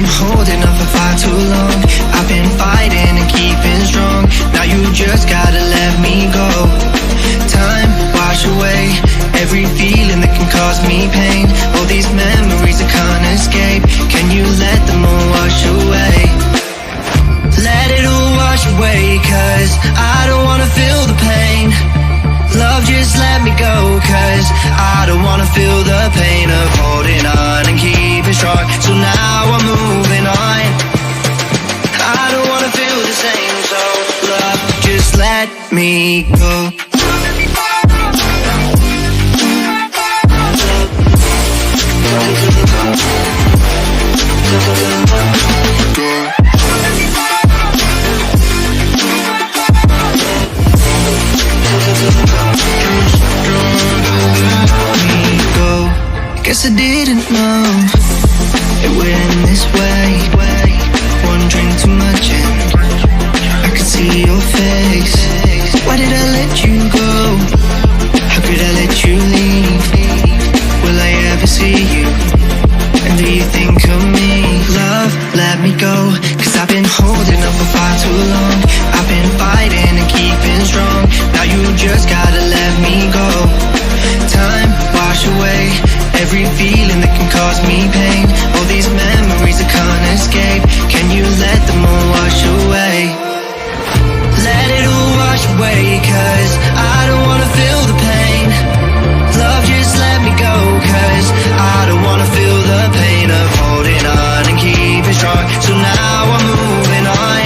been holding on for far too long. I've been fighting and keeping strong. Now you just gotta let me go. Time wash away every feeling that can cause me pain. All these memories I can't escape. Can you let them all wash away? Let it all wash away, 'cause I don't wanna feel the pain. Love, just let me go, 'cause I don't wanna feel the pain of holding on and keeping strong. So now I'm moving on. I don't wanna feel the same, so love, just let me go. Guess I didn't know it would end this way. One drink too much and I could see your face. Why did I let you go? How could I let you leave? Will I ever see you? And do you think of me? Love, let me go, 'cause I've been holding up for far too long. I've been fighting and keeping strong. Now you just gotta let me go. Time wash away every feeling that can cause me pain. All these memories I can't escape. Can you let them all wash away? Let it all wash away, 'cause I don't wanna feel the pain. Love, just let me go, 'cause I don't wanna feel the pain of holding on and keeping strong. So now I'm moving on.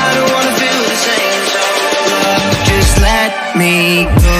I don't wanna feel the same, so love, just let me go.